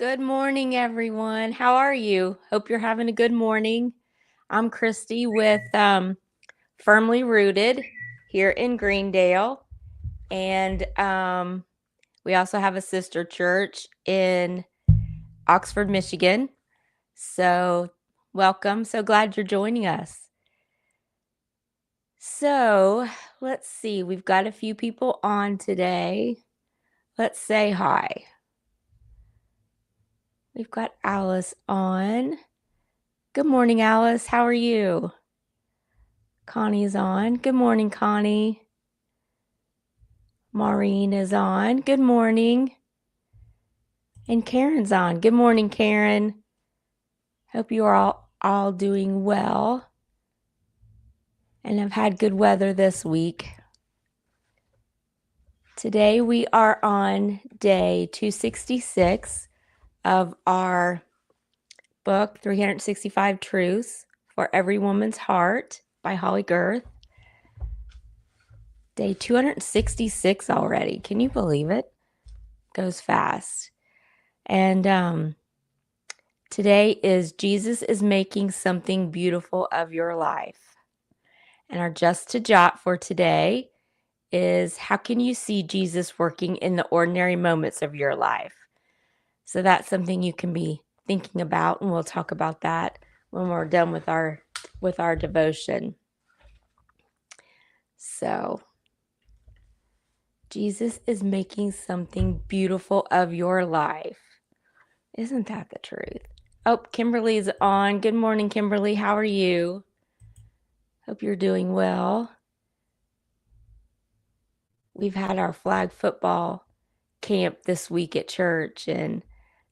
Good morning, everyone. How are you? Hope you're having a good morning. I'm Christy with Firmly Rooted here in Greendale. And we also have a sister church in Oxford, Michigan. So, welcome. So glad you're joining us. So, let's see. We've got a few people on today. Let's say hi. We've got Alice on. Good morning, Alice. How are you? Connie's on. Good morning, Connie. Maureen is on. Good morning. And Karen's on. Good morning, Karen. Hope you are all doing well and have had good weather this week. Today we are on day 266 of our book, 365 Truths for Every Woman's Heart by Holly Girth. Day 266 already. Can you believe it? Goes fast. And today is Jesus is making something beautiful of your life. And our just to jot for today is, how can you see Jesus working in the ordinary moments of your life? So that's something you can be thinking about, and we'll talk about that when we're done with our devotion. So Jesus is making something beautiful of your life. Isn't that the truth? Oh, Kimberly's on. Good morning, Kimberly. How are you? Hope you're doing well. We've had our flag football camp this week at church, and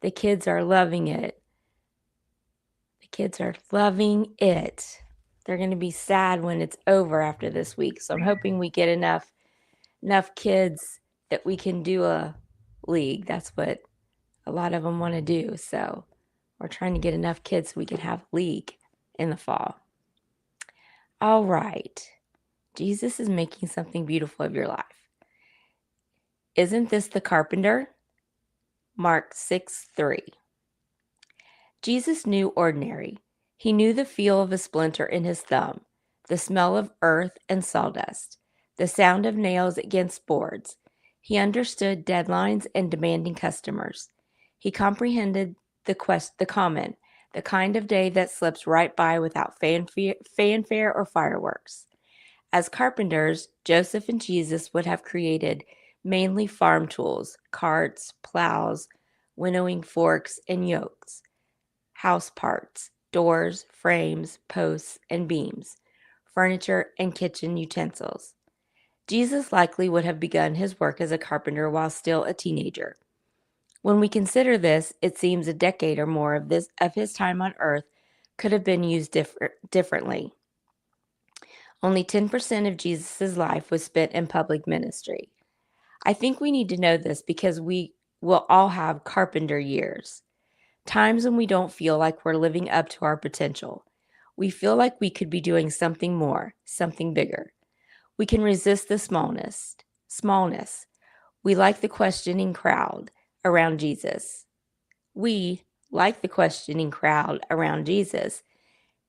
the kids are loving it. The kids are loving it. They're going to be sad when it's over after this week. So I'm hoping we get enough kids that we can do a league. That's what a lot of them want to do. So we're trying to get enough kids so we can have a league in the fall. All right. Jesus is making something beautiful of your life. Isn't this the carpenter? Mark 6:3. Jesus knew ordinary. He knew the feel of a splinter in his thumb, the smell of earth and sawdust, the sound of nails against boards. He understood deadlines and demanding customers. He comprehended the common, the kind of day that slips right by without fanfare or fireworks. As carpenters, Joseph and Jesus would have created mainly farm tools, carts, plows, winnowing forks and yokes, house parts, doors, frames, posts, and beams, furniture, and kitchen utensils. Jesus likely would have begun his work as a carpenter while still a teenager. When we consider this, it seems a decade or more of his time on earth could have been used differently. Only 10% of Jesus' life was spent in public ministry. I think we need to know this because we will all have carpenter years, times when we don't feel like we're living up to our potential. We feel like we could be doing something more, something bigger. We can resist the smallness. We like the questioning crowd around Jesus. We, like the questioning crowd around Jesus,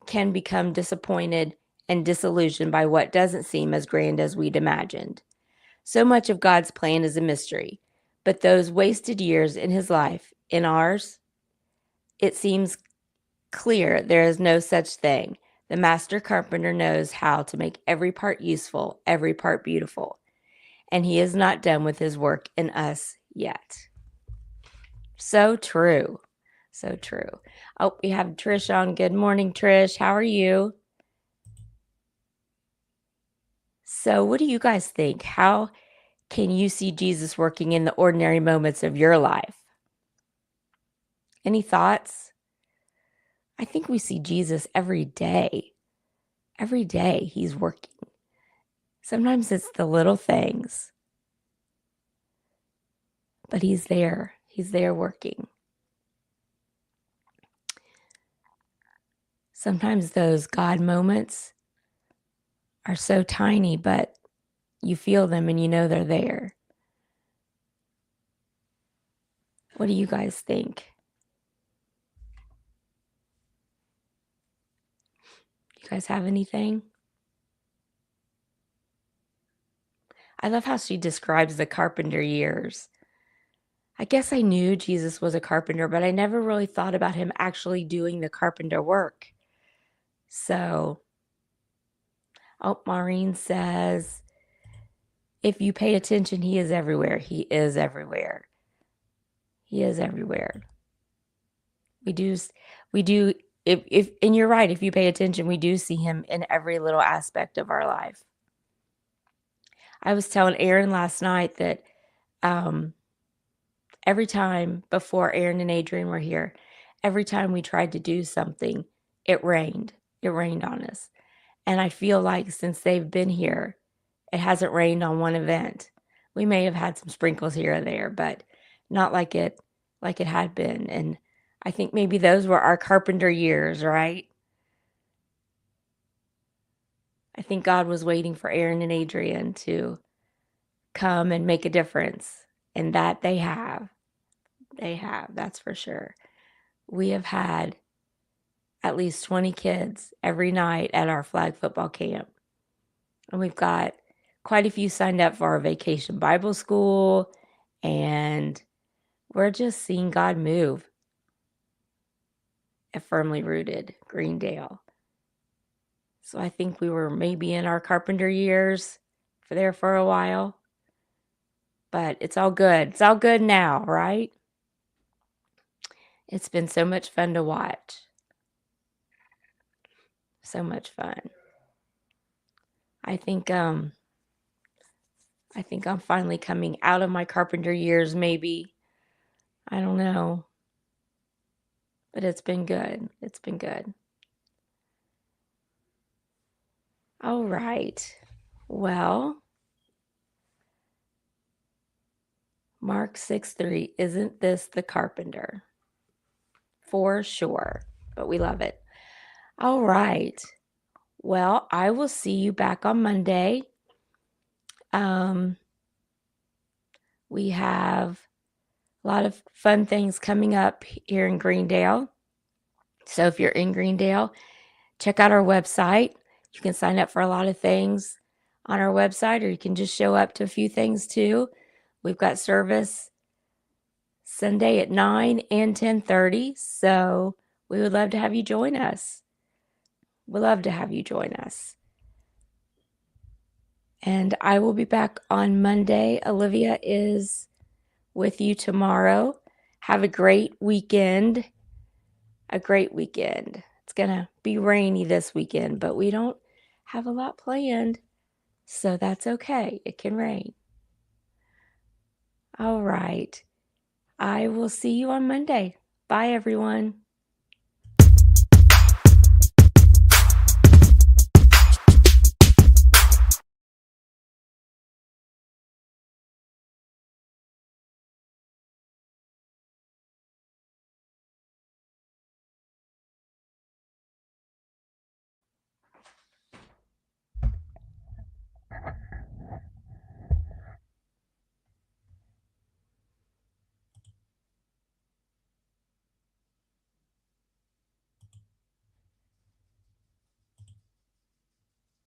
can become disappointed and disillusioned by what doesn't seem as grand as we'd imagined. So much of God's plan is a mystery, but those wasted years in his life, in ours, it seems clear there is no such thing. The master carpenter knows how to make every part useful, every part beautiful, and he is not done with his work in us yet. So true. So true. Oh, we have Trish on. Good morning, Trish. How are you? So, what do you guys think? How can you see Jesus working in the ordinary moments of your life? Any thoughts? I think we see Jesus every day. Every day he's working. Sometimes it's the little things, but he's there. He's there working. Sometimes those God moments are so tiny, but you feel them and you know they're there. What do you guys think? guys have anything? I love how she describes the carpenter years. I guess I knew Jesus was a carpenter, but I never really thought about him actually doing the carpenter work. So, oh, Maureen says, if you pay attention, he is everywhere. He is everywhere. He is everywhere. We do, and you're right, if you pay attention, we do see him in every little aspect of our life. I was telling Aaron last night that every time before Aaron and Adrian were here, every time we tried to do something, it rained. It rained on us. And I feel like since they've been here, it hasn't rained on one event. We may have had some sprinkles here or there, but not like it had been. And I think maybe those were our carpenter years, right? I think God was waiting for Aaron and Adrian to come and make a difference. And that they have. They have, that's for sure. We have had at least 20 kids every night at our flag football camp. And we've got quite a few signed up for our vacation Bible school. And we're just seeing God move at Firmly Rooted, Greendale. So I think we were maybe in our carpenter years for a while. But it's all good. It's all good now, right? It's been so much fun to watch. So much fun. I think I'm finally coming out of my carpenter years, maybe. I don't know. But it's been good. It's been good. All right. Well, Mark 6:3, isn't this the carpenter? For sure. But we love it. All right. Well, I will see you back on Monday. We have a lot of fun things coming up here in Greendale. So if you're in Greendale, check out our website. You can sign up for a lot of things on our website, or you can just show up to a few things too. We've got service Sunday at 9 and 10:30. So we would love to have you join us. We'd love to have you join us. And I will be back on Monday. Olivia is with you tomorrow. Have a great weekend. A great weekend. It's going to be rainy this weekend, but we don't have a lot planned. So that's okay. It can rain. All right. I will see you on Monday. Bye, everyone.